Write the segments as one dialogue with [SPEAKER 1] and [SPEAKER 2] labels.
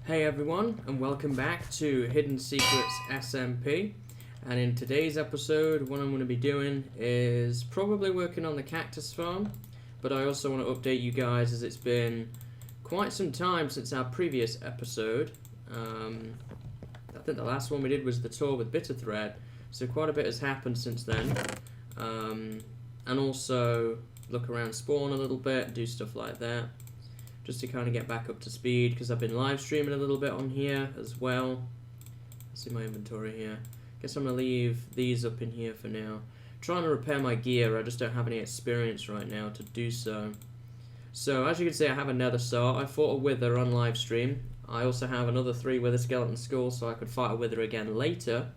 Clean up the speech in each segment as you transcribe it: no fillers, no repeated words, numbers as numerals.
[SPEAKER 1] Hey everyone, and welcome back to Hidden Secrets SMP. And in today's episode, what I'm going to be doing is probably working on the cactus farm, but I also want to update you guys as it's been quite some time since our previous episode. I think the last one we did was the tour with Bitter Thread, so quite a bit has happened since then. And also look around spawn a little bit, do stuff like that, just to kind of get back up to speed, because I've been live streaming a little bit on here as well. Let's see my inventory here. Guess I'm going to leave these up in here for now. Trying to repair my gear, I just don't have any experience right now to do so. So as you can see, I have a nether saw. I fought a wither on live stream. I also have another 3 wither skeleton skulls, so I could fight a wither again later.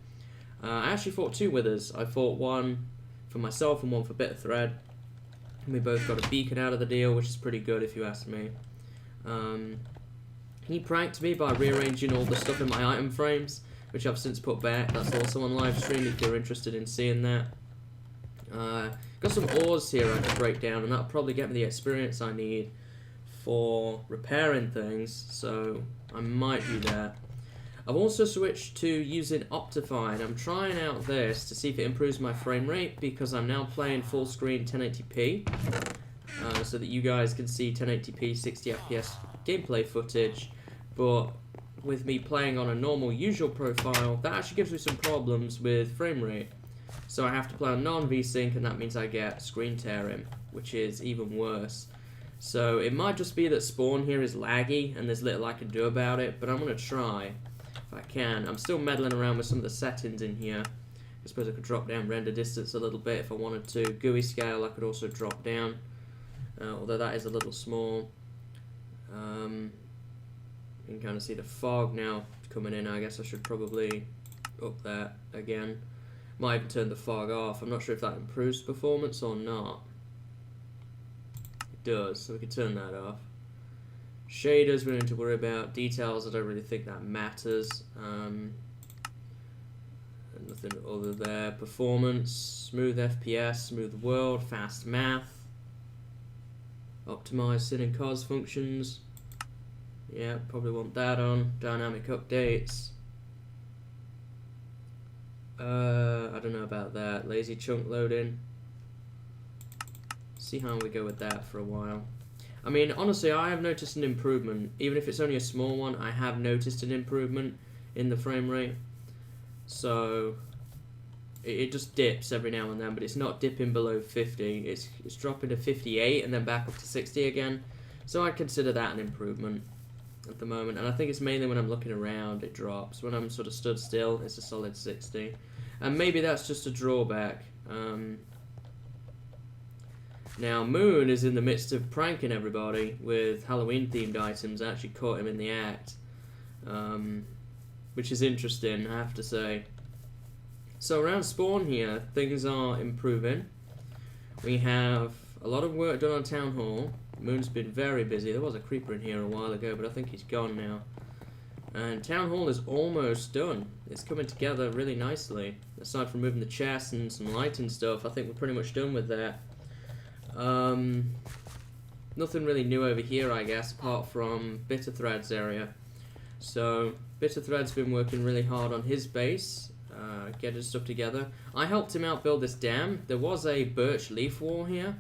[SPEAKER 1] I actually fought 2 withers. I fought one for myself and one for Bitter Thread. And we both got a beacon out of the deal, which is pretty good if you ask me. He pranked me by rearranging all the stuff in my item frames, which I've since put back. That's also on live stream if you're interested in seeing that. Got some ores here I can break down, and that'll probably get me the experience I need for repairing things, so I might do that. I've also switched to using Optifine. I'm trying out this to see if it improves my frame rate, because I'm now playing full screen 1080p. So that you guys can see 1080p 60 FPS gameplay footage, but with me playing on a normal usual profile, that actually gives me some problems with frame rate. So I have to play on non-VSync, and that means I get screen tearing, which is even worse. So it might just be that spawn here is laggy and there's little I can do about it, but I'm going to try if I can. I'm still meddling around with some of the settings in here. I suppose I could drop down render distance a little bit if I wanted to. GUI scale I could also drop down. Although that is a little small. You can kind of see the fog now coming in. I guess I should probably up that again. Might even turn the fog off. I'm not sure if that improves performance or not. It does, so we can turn that off. Shaders we don't need to worry about. Details, I don't really think that matters. Nothing other there. Performance, smooth FPS, smooth world, fast math. Optimize sin and cos functions. Yeah, probably want that on. Dynamic updates. I don't know about that. Lazy chunk loading. See how we go with that for a while. I mean, honestly, I have noticed an improvement. Even if it's only a small one, I have noticed an improvement in the frame rate. So it just dips every now and then, but it's not dipping below 50. It's dropping to 58 and then back up to 60 again. So I consider that an improvement at the moment. And I think it's mainly when I'm looking around it drops. When I'm sort of stood still, it's a solid 60. And maybe that's just a drawback. Now Moon is in the midst of pranking everybody with Halloween themed items. I actually caught him in the act, which is interesting, I have to say. So around spawn here, things are improving. We have a lot of work done on Town Hall. Moon's been very busy. There was a creeper in here a while ago, but I think he's gone now. And Town Hall is almost done. It's coming together really nicely. Aside from moving the chests and some lighting stuff, I think we're pretty much done with that. Nothing really new over here, I guess, apart from Bitter Thread's area. So Bitter Thread's been working really hard on his base. Getting stuff together. I helped him out build this dam. There was a birch leaf wall here,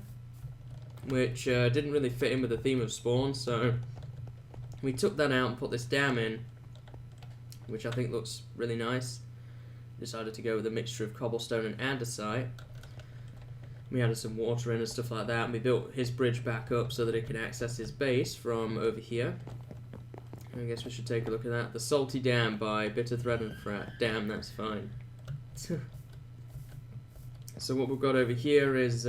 [SPEAKER 1] which didn't really fit in with the theme of spawn, so we took that out and put this dam in, which I think looks really nice. Decided to go with a mixture of cobblestone and andesite. We added some water in and stuff like that, and we built his bridge back up so that it could access his base from over here. I guess we should take a look at that. The Salty Dam by Bitter Thread and Frat. Damn, that's fine. So what we've got over here is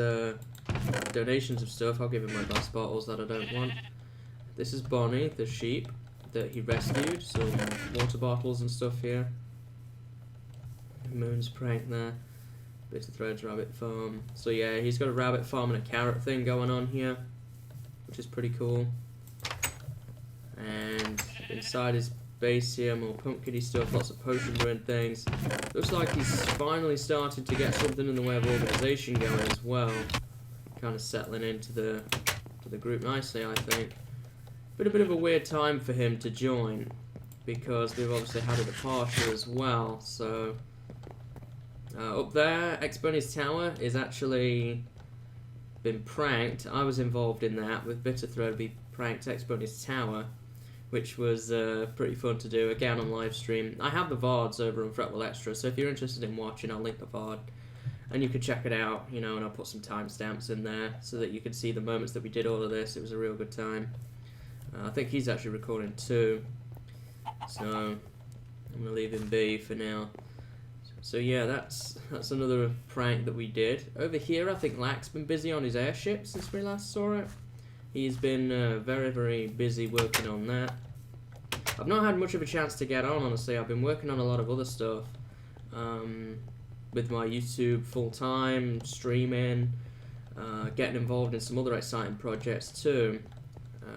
[SPEAKER 1] donations of stuff. I'll give him my glass bottles that I don't want. This is Bonnie, the sheep that he rescued. Some water bottles and stuff here. Moon's prank there. Bitter Thread's rabbit farm. So yeah, he's got a rabbit farm and a carrot thing going on here, which is pretty cool. And inside his base here, more pumpkin-y stuff, lots of potion brewing things. Looks like he's finally started to get something in the way of organisation going as well. Kind of settling into the group nicely, I think. Been a bit of a weird time for him to join. because we've obviously had it at Partial as well. So up there, X-Bunny's tower is actually been pranked. I was involved in that with Bitterthread. We pranked X-Bunny's tower, which was pretty fun to do, again on live stream. I have the VODs over on Fretwell Extra, so if you're interested in watching, I'll link the VOD and you can check it out, you know, and I'll put some timestamps in there so that you can see the moments that we did all of this. It was a real good time. I think he's actually recording too, so I'm gonna leave him be for now. So yeah, that's another prank that we did. Over here, I think Lack's been busy on his airship since we last saw it. He's been very, very busy working on that. I've not had much of a chance to get on, honestly. I've been working on a lot of other stuff with my YouTube full-time, streaming, getting involved in some other exciting projects too,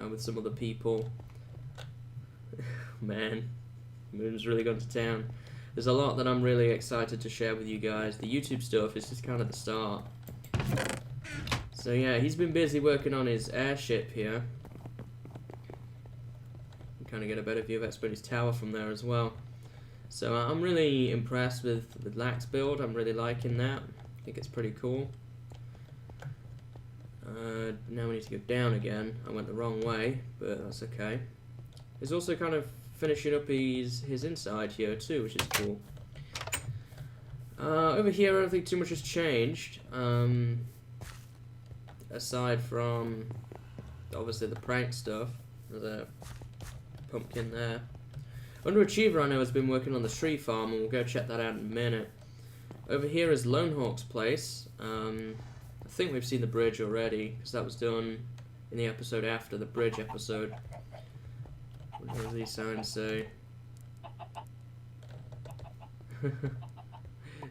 [SPEAKER 1] with some other people. Man, Moon's really gone to town. There's a lot that I'm really excited to share with you guys. The YouTube stuff is just kind of the start. So yeah, he's been busy working on his airship here. You kind of get a better view of X-Bunny's tower from there as well. So I'm really impressed with Lack's build. I'm really liking that. I think it's pretty cool. Now we need to go down again. I went the wrong way, but that's okay. He's also kind of finishing up his inside here too, which is cool. Over here, I don't think too much has changed. Aside from obviously the prank stuff. There's a pumpkin there. Underachiever, I know, has been working on the tree farm, and we'll go check that out in a minute. Over here is Lone Hawk's place. I think we've seen the bridge already, because that was done in the episode after the bridge episode. What does these signs say?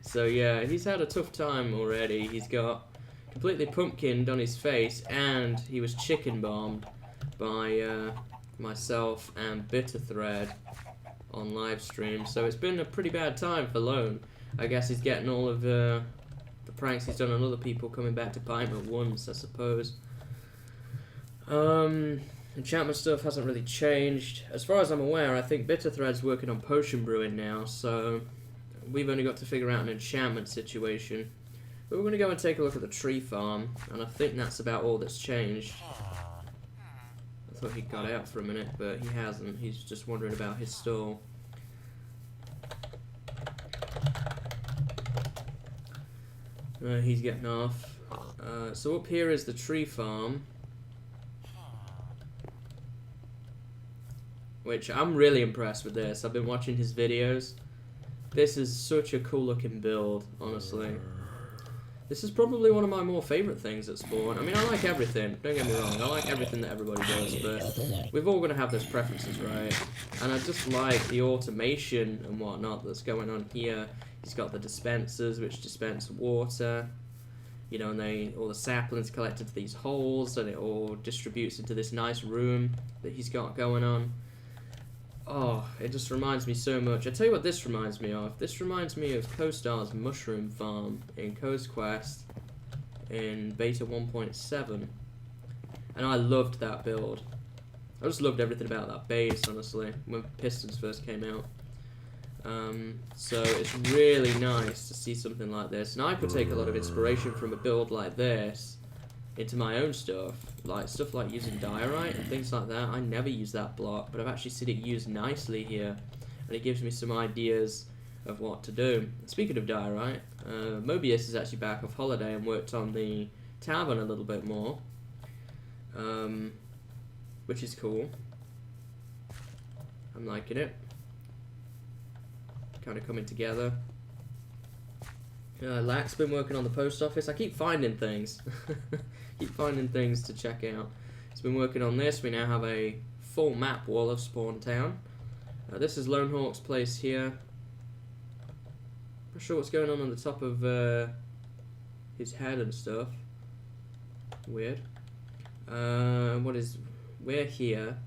[SPEAKER 1] So yeah, he's had a tough time already. He's got completely pumpkined on his face, and he was chicken bombed by myself and Bitterthread on live stream. So it's been a pretty bad time for Lone. I guess he's getting all of the pranks he's done on other people coming back to bite him at once, I suppose. Enchantment stuff hasn't really changed. As far as I'm aware, I think Bitterthread's working on potion brewing now, so we've only got to figure out an enchantment situation. But we're going to go and take a look at the tree farm, and I think that's about all that's changed. I thought he got out for a minute, but he hasn't. He's just wondering about his stall. He's getting off. So up here is the tree farm, which I'm really impressed with this. I've been watching his videos. This is such a cool looking build, honestly. This is probably one of my more favourite things at Spawn. I mean, I like everything, don't get me wrong, I like everything that everybody does, but we've all got to have those preferences, right? And I just like the automation and whatnot that's going on here. He's got the dispensers, which dispense water, you know, and all the saplings collect into these holes, and it all distributes into this nice room that he's got going on. Oh, it just reminds me so much. I tell you what this reminds me of. This reminds me of CoStar's mushroom farm in Coast Quest in beta 1.7. And I loved that build. I just loved everything about that base, honestly, when Pistons first came out. So it's really nice to see something like this. And I could take a lot of inspiration from a build like this into my own stuff, like using diorite and things like that. I never use that block, but I've actually seen it used nicely here, and it gives me some ideas of what to do. Speaking of diorite, Mobius is actually back off holiday and worked on the tavern a little bit more, which is cool. I'm liking it. Kind of coming together. Lack's been working on the post office. I keep finding things. Keep finding things to check out. He's been working on this. We now have a full map wall of Spawn Town. This is Lone Hawk's place here. Not sure what's going on the top of his head and stuff. Weird. We're here.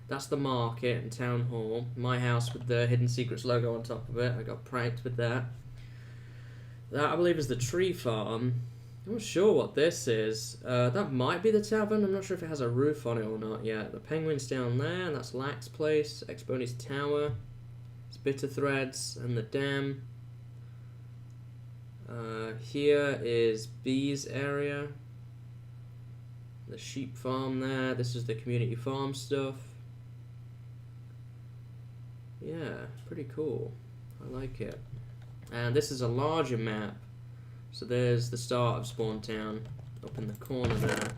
[SPEAKER 1] That's the market and town hall. My house with the Hidden Secrets logo on top of it. I got pranked with that. That, I believe, is the tree farm. I'm not sure what this is. That might be the tavern. I'm not sure if it has a roof on it or not yet. The penguin's down there, and that's Lack's place. Exponent's tower. It's Bitter Threads and the dam. Here is B's area. The sheep farm there. This is the community farm stuff. Yeah, pretty cool. I like it. And this is a larger map. So there's the start of Spawn Town up in the corner there.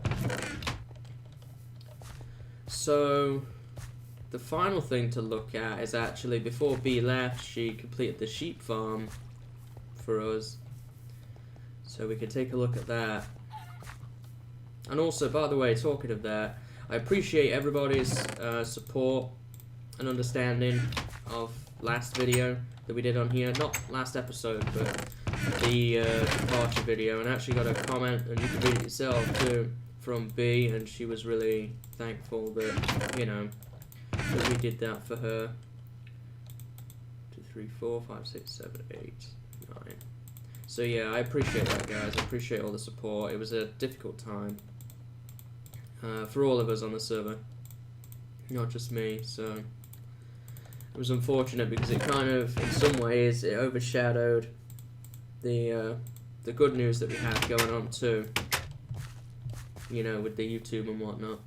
[SPEAKER 1] So the final thing to look at is actually before B left, she completed the sheep farm for us. So we can take a look at that. And also, by the way, talking of that, I appreciate everybody's support and understanding of last video that we did on here. Not last episode, but the departure video. And I actually got a comment, and you can read it yourself too, from B, and she was really thankful that, you know, that we did that for her. 2, 3, 4, 5, 6, 7, 8, 9. So yeah, I appreciate that, guys. I appreciate all the support. It was a difficult time for all of us on the server, not just me. So it was unfortunate because it kind of, in some ways, it overshadowed the good news that we had going on too. You know, with the YouTube and whatnot.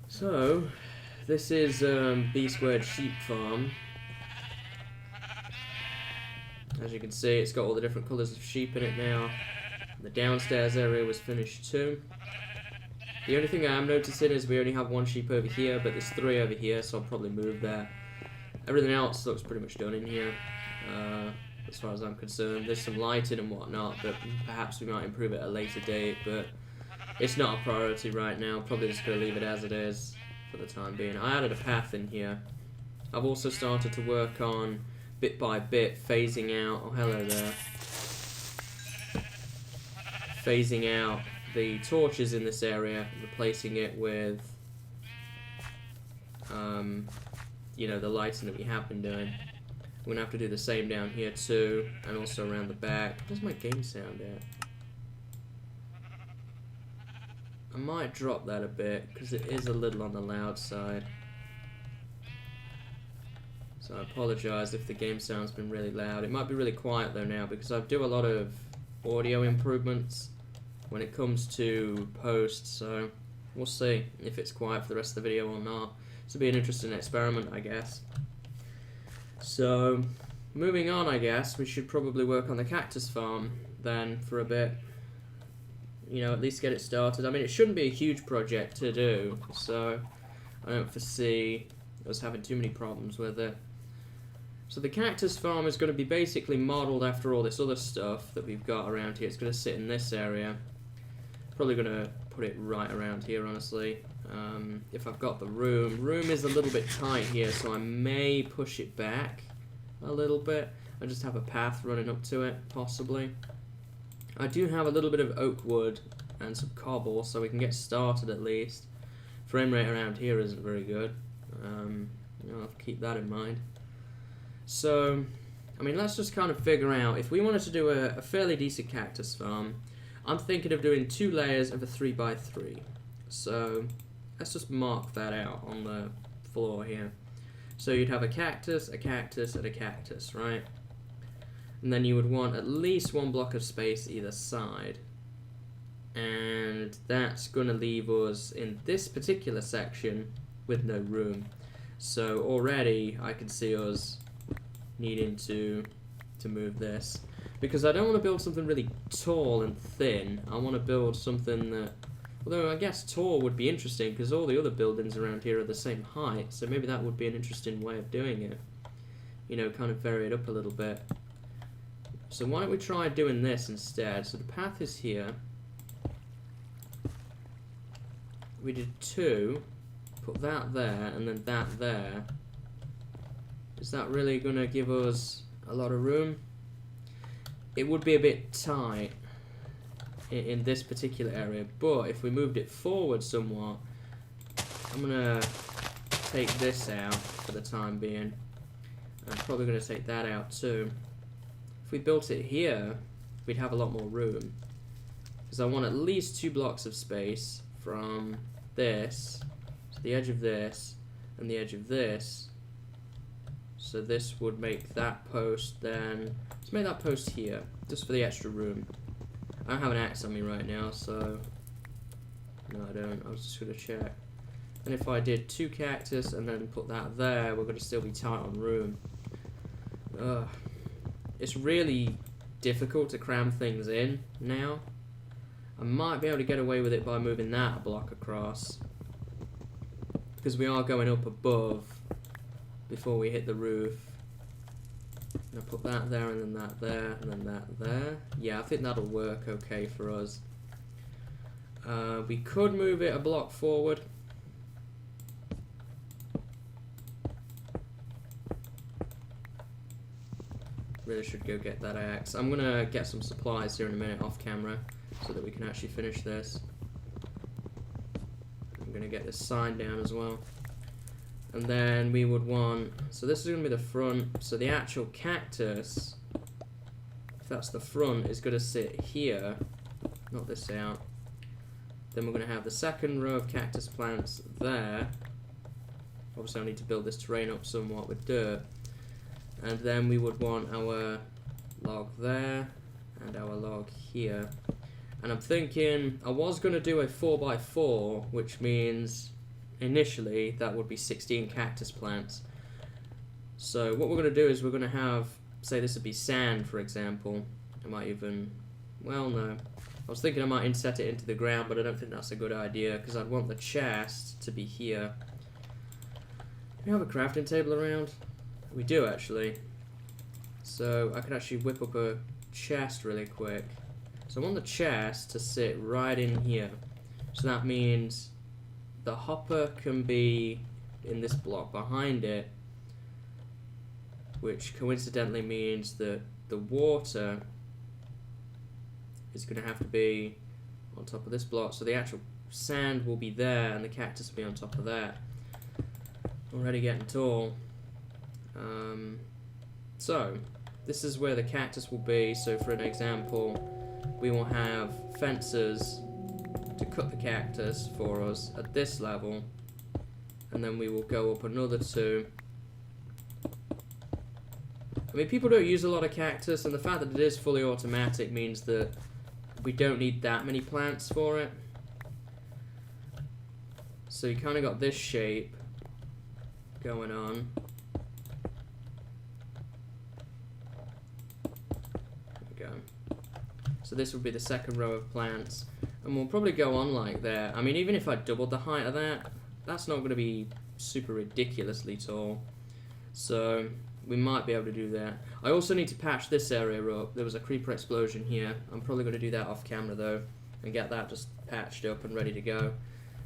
[SPEAKER 1] So this is B Squared Sheep Farm. As you can see, it's got all the different colours of sheep in it now. The downstairs area was finished too. The only thing I am noticing is we only have one sheep over here, but there's 3 over here, so I'll probably move that. Everything else looks pretty much done in here, as far as I'm concerned. There's some lighting and whatnot, but perhaps we might improve it at a later date, but it's not a priority right now. Probably just going to leave it as it is for the time being. I added a path in here. I've also started to work on, bit by bit, phasing out, oh hello there, phasing out the torches in this area, replacing it with, you know, the lighting that we have been doing. I'm going to have to do the same down here too, and also around the back. Where's my game sound at? I might drop that a bit, because it is a little on the loud side. So I apologise if the game sound's been really loud. It might be really quiet though now, because I do a lot of audio improvements when it comes to post, so we'll see if it's quiet for the rest of the video or not. This will be an interesting experiment, I guess. So, moving on, I guess, we should probably work on the cactus farm then for a bit. You know, at least get it started. I mean, it shouldn't be a huge project to do, so I don't foresee us having too many problems with it. So the cactus farm is going to be basically modelled after all this other stuff that we've got around here. It's going to sit in this area. Probably going to put it right around here, honestly. If I've got the room. Room is a little bit tight here, so I may push it back a little bit. I just have a path running up to it, possibly. I do have a little bit of oak wood and some cobble, so we can get started at least. Frame rate around here isn't very good. I'll have to keep that in mind. So, I mean, let's just kind of figure out, if we wanted to do a fairly decent cactus farm, I'm thinking of doing 2 layers of a 3x3. So, let's just mark that out on the floor here. So you'd have a cactus, and a cactus, right? And then you would want at least 1 block of space either side. And that's going to leave us in this particular section with no room. So already I can see us needing to move this, because I don't want to build something really tall and thin. I want to build something that, although I guess tall would be interesting because all the other buildings around here are the same height, so maybe that would be an interesting way of doing it. You know, kind of vary it up a little bit. So why don't we try doing this instead? So the path is here. We did 2, put that there, and then that there. Is that really going to give us a lot of room? It would be a bit tight in this particular area, but if we moved it forward somewhat, I'm going to take this out for the time being. I'm probably going to take that out too if we built it here, we'd have a lot more room. Because I want at least 2 blocks of space from this to the edge of this and the edge of this. So this would make that post then. Let's make that post here, just for the extra room. I don't have an axe on me right now, so no, I don't. I was just gonna check. And if I did 2 cactus and then put that there, we're gonna still be tight on room. It's really difficult to cram things in now. I might be able to get away with it by moving that a block across, because we are going up above before we hit the roof. And I put that there, and then that there, and then that there. Yeah, I think that'll work okay for us. We could move it a block forward. Really should go get that axe. I'm gonna get some supplies here in a minute off camera so that we can actually finish this. I'm gonna get this sign down as well. And then we would want, so this is gonna be the front, so the actual cactus, if that's the front, is gonna sit here, not this out. Then we're gonna have the second row of cactus plants there. Obviously I need to build this terrain up somewhat with dirt. And then we would want our log there and our log here. And I'm thinking I was going to do a 4x4, which means initially that would be 16 cactus plants. So what we're going to do is we're going to have, say this would be sand, for example. I might even, well, no. I was thinking I might inset it into the ground, but I don't think that's a good idea because I'd want the chest to be here. Do we have a crafting table around? We do actually. So I could actually whip up a chest really quick. So I want the chest to sit right in here. So that means the hopper can be in this block behind it, which coincidentally means that the water is going to have to be on top of this block. So the actual sand will be there and the cactus will be on top of that. Already getting tall. So this is where the cactus will be. So for an example, we will have fences to cut the cactus for us at this level, and then we will go up another 2. I mean, people don't use a lot of cactus, and the fact that it is fully automatic means that we don't need that many plants for it. So you kind of got this shape going on. So this would be the second row of plants, and we'll probably go on like that. I mean, even if I doubled the height of that, that's not going to be super ridiculously tall. So we might be able to do that. I also need to patch this area up. There was a creeper explosion here. I'm probably going to do that off camera though, and get that just patched up and ready to go.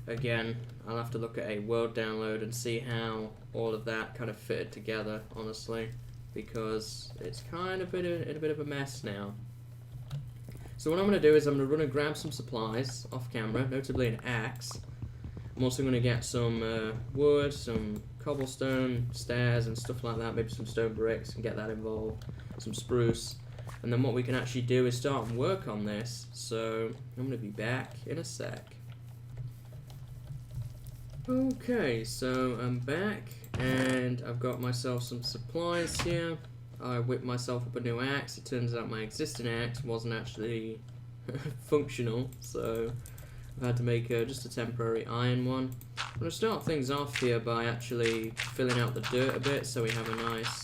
[SPEAKER 1] Again, I'll have to look at a world download and see how all of that kind of fitted together, honestly, because it's kind of in a bit of a mess now. So what I'm going to do is I'm going to run and grab some supplies off camera, notably an axe. I'm also going to get some wood, some cobblestone, stairs and stuff like that, maybe some stone bricks and get that involved, some spruce. And then what we can actually do is start and work on this. So I'm going to be back in a sec. Okay, so I'm back and I've got myself some supplies here. I whipped myself up a new axe. It turns out my existing axe wasn't actually functional, so I've had to make just a temporary iron one. I'm going to start things off here by actually filling out the dirt a bit so we have a nice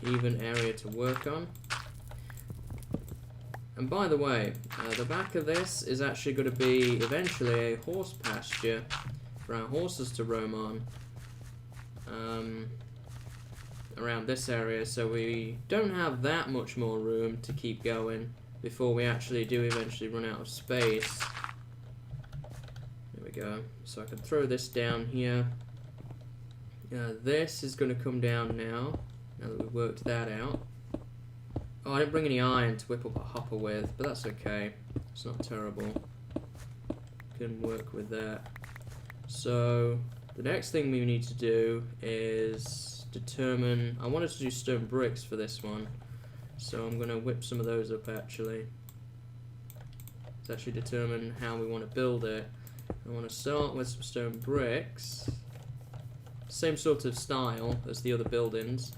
[SPEAKER 1] even area to work on. And by the way, the back of this is actually going to be eventually a horse pasture for our horses to roam on. Around this area, so we don't have that much more room to keep going before we actually do eventually run out of space. There we go. So I can throw this down here. This is going to come down now that we've worked that out. Oh, I didn't bring any iron to whip up a hopper with, but that's okay. It's not terrible. Can work with that. So the next thing we need to do is determine, I wanted to do stone bricks for this one, So I'm going to whip some of those up actually. Let's actually determine how we want to build it. I want to start with some stone bricks. Same sort of style as the other buildings.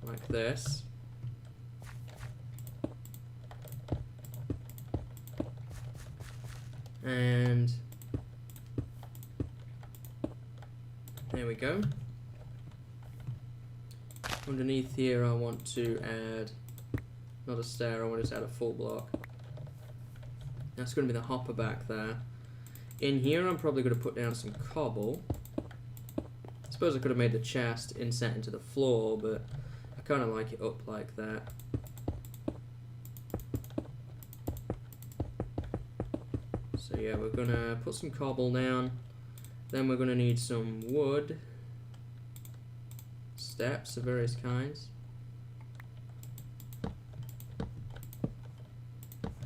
[SPEAKER 1] Like this. And there we go. Underneath here I want to add, not a stair, I want to add a full block. That's going to be the hopper back there. In here I'm probably going to put down some cobble. I suppose I could have made the chest inset into the floor, but I kind of like it up like that. So yeah, we're going to put some cobble down. Then we're going to need some wood. Steps of various kinds.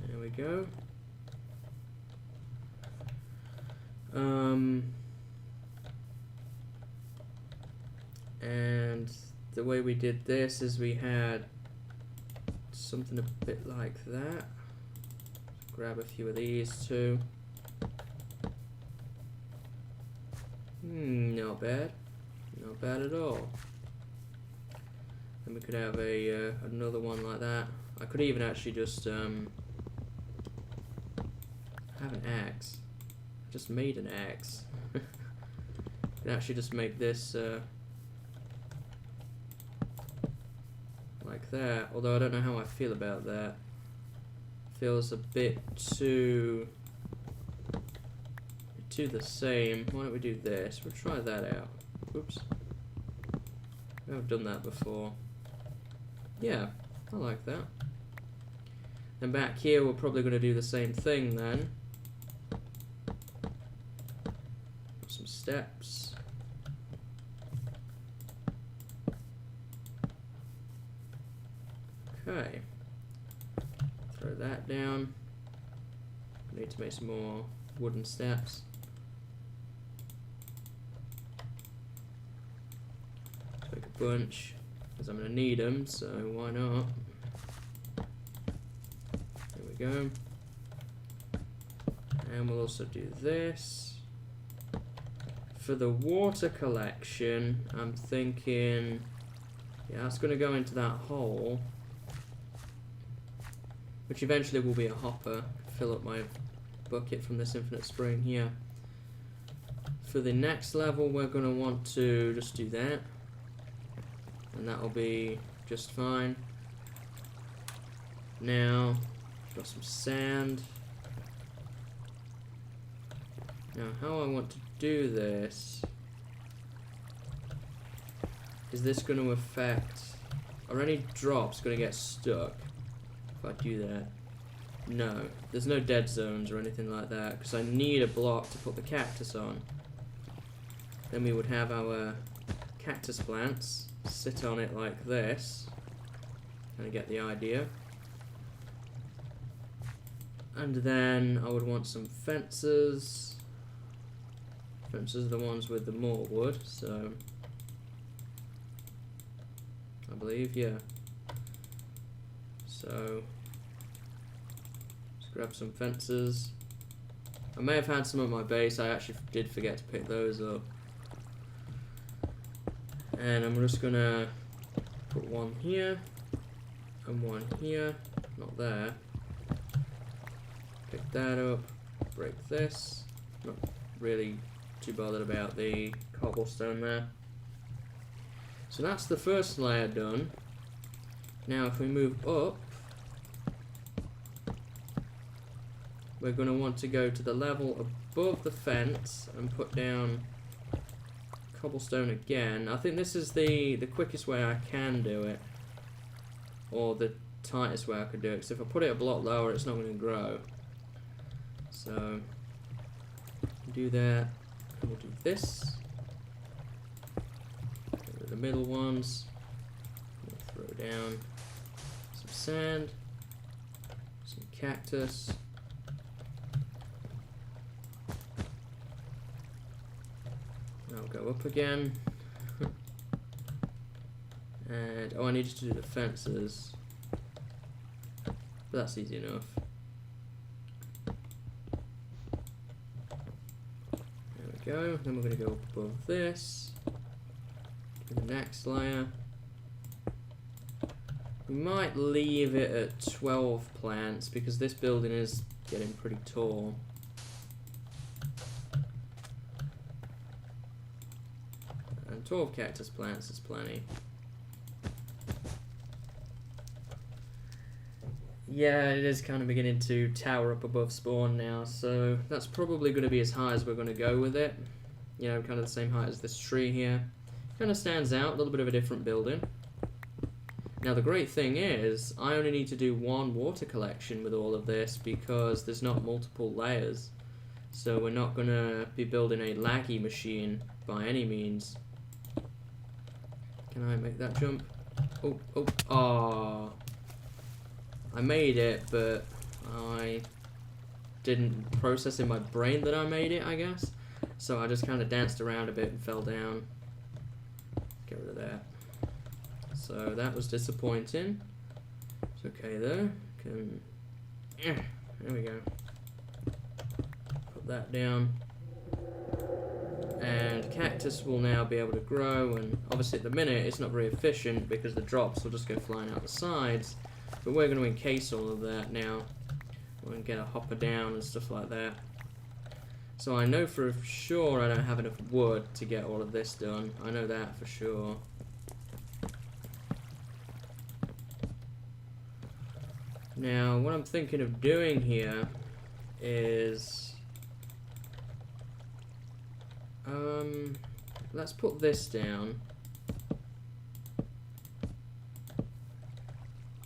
[SPEAKER 1] There we go. And the way we did this is we had something a bit like that. Grab a few of these too. Not bad. Not bad at all. And we could have a another one like that. I could even actually just have an axe. I just made an axe. Could actually just make this like that. Although I don't know how I feel about that. Feels a bit too the same. Why don't we do this? We'll try that out. Oops. I've done that before. Yeah, I like that. And back here we're probably going to do the same thing then. Some steps. Okay. Throw that down. Need to make some more wooden steps. Take a bunch, because I'm going to need them, so why not? There we go. And we'll also do this. For the water collection, I'm thinking, yeah, it's going to go into that hole, which eventually will be a hopper. Fill up my bucket from this infinite spring here. For the next level, we're going to want to just do that. And that'll be just fine. Now, got some sand. Now, how I want to do this, is this going to affect, are any drops going to get stuck if I do that? No, there's no dead zones or anything like that, because I need a block to put the cactus on. Then we would have our cactus plants sit on it like this. Kind of get the idea. And then I would want some fences. Fences are the ones with the more wood, so I believe, yeah. So let's grab some fences. I may have had some at my base, I actually did forget to pick those up. And I'm just gonna put one here and one here, not there. Pick that up, break this. Not really too bothered about the cobblestone there. So that's the first layer done. Now if we move up, we're going to want to go to the level above the fence and put down cobblestone again. I think this is the quickest way I can do it, or the tightest way I could do it, because if I put it a block lower it's not going to grow. So do that, and we'll do this. Get rid of the middle ones. We'll throw down some sand, some cactus. I'll go up again. And, oh, I needed to do the fences. But that's easy enough. There we go. Then we're going to go up above this. To the next layer. We might leave it at 12 plants because this building is getting pretty tall. And 12 cactus plants is plenty. Yeah, it is kind of beginning to tower up above spawn now, so that's probably going to be as high as we're going to go with it. You know, kind of the same height as this tree here. Kind of stands out, a little bit of a different building. Now the great thing is, I only need to do one water collection with all of this because there's not multiple layers. So we're not going to be building a laggy machine by any means. Can I make that jump? Oh. I made it, but I didn't process in my brain that I made it, I guess. So I just kind of danced around a bit and fell down. Get rid of that. So that was disappointing. It's okay though. There we go. Put that down. And Cactus will now be able to grow, and obviously at the minute it's not very efficient because the drops will just go flying out the sides. But we're going to encase all of that now. We're going to get a hopper down and stuff like that. So I know for sure I don't have enough wood to get all of this done. I know that for sure. Now, what I'm thinking of doing here is... let's put this down.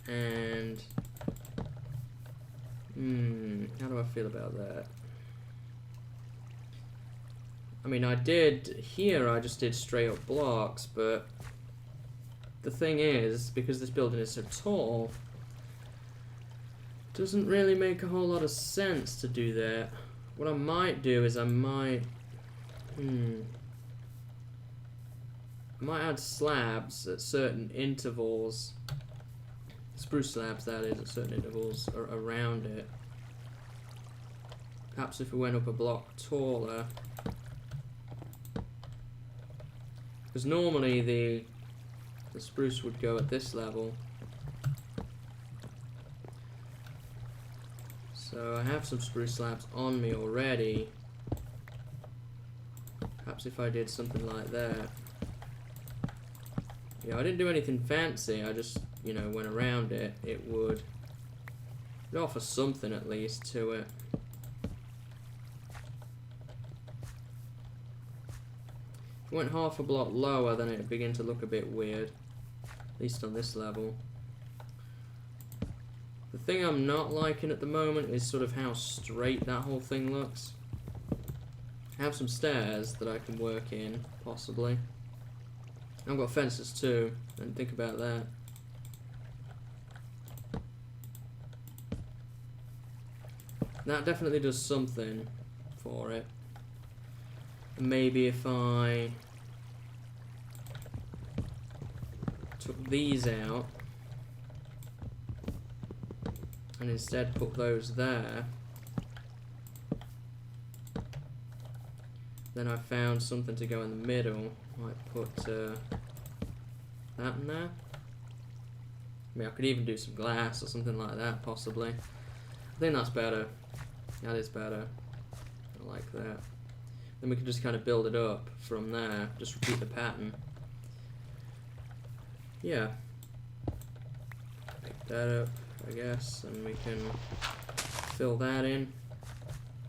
[SPEAKER 1] And... how do I feel about that? I mean, I just did straight up blocks, but the thing is, because this building is so tall, it doesn't really make a whole lot of sense to do that. What I might do is I might add slabs at certain intervals, spruce slabs that is, at certain intervals around it. Perhaps if we went up a block taller. Because normally the spruce would go at this level. So I have some spruce slabs on me already. Perhaps if I did something like that. Yeah, I didn't do anything fancy, I just, you know, went around it. It would offer something at least to it. If it went half a block lower, then it would begin to look a bit weird. At least on this level. The thing I'm not liking at the moment is sort of how straight that whole thing looks. I have some stairs that I can work in, possibly. I've got fences too, and think about that. That definitely does something for it. Maybe if I took these out and instead put those there, then I found something to go in the middle. Might put that in there. I mean, I could even do some glass or something like that, possibly. I think that's better. That is better. I like that. Then we can just kind of build it up from there. Just repeat the pattern. Yeah. Pick that up, I guess, and we can fill that in.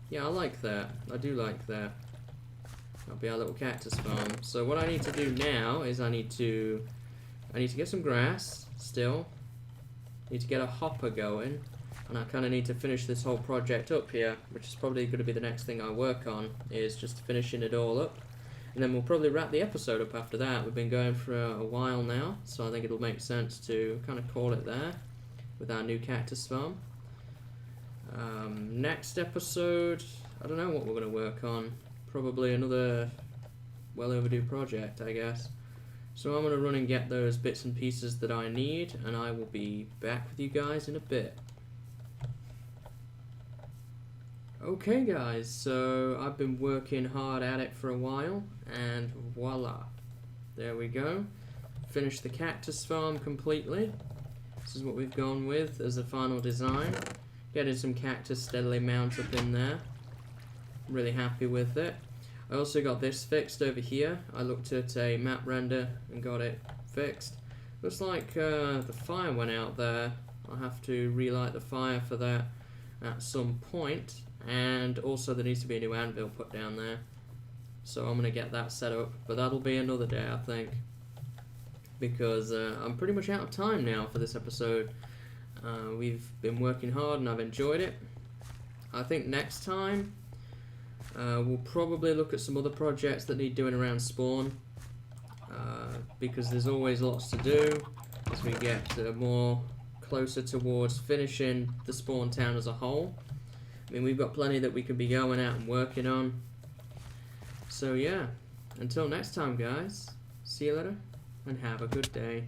[SPEAKER 1] Yeah, I like that. I do like that. That'll be our little cactus farm. So what I need to do now is I need to get some grass still. Need to get a hopper going, and I kind of need to finish this whole project up here, which is probably going to be the next thing I work on, is just finishing it all up. And then we'll probably wrap the episode up after that. We've been going for a while now, so I think it'll make sense to kind of call it there with our new cactus farm. Next episode, I don't know what we're going to work on. Probably another well overdue project, I guess. So I'm going to run and get those bits and pieces that I need, and I will be back with you guys in a bit. Okay guys, so I've been working hard at it for a while, and voila. There we go. Finished the cactus farm completely. This is what we've gone with as the final design. Getting some cactus steadily mount up in there. I'm really happy with it. I also got this fixed over here. I looked at a map render and got it fixed. Looks like the fire went out there. I'll have to relight the fire for that at some point. And also there needs to be a new anvil put down there. So I'm going to get that set up. But that'll be another day, I think. Because I'm pretty much out of time now for this episode. We've been working hard and I've enjoyed it. I think next time we'll probably look at some other projects that need doing around spawn, because there's always lots to do as we get more closer towards finishing the spawn town as a whole. I mean, we've got plenty that we could be going out and working on. So yeah, until next time guys, see you later and have a good day.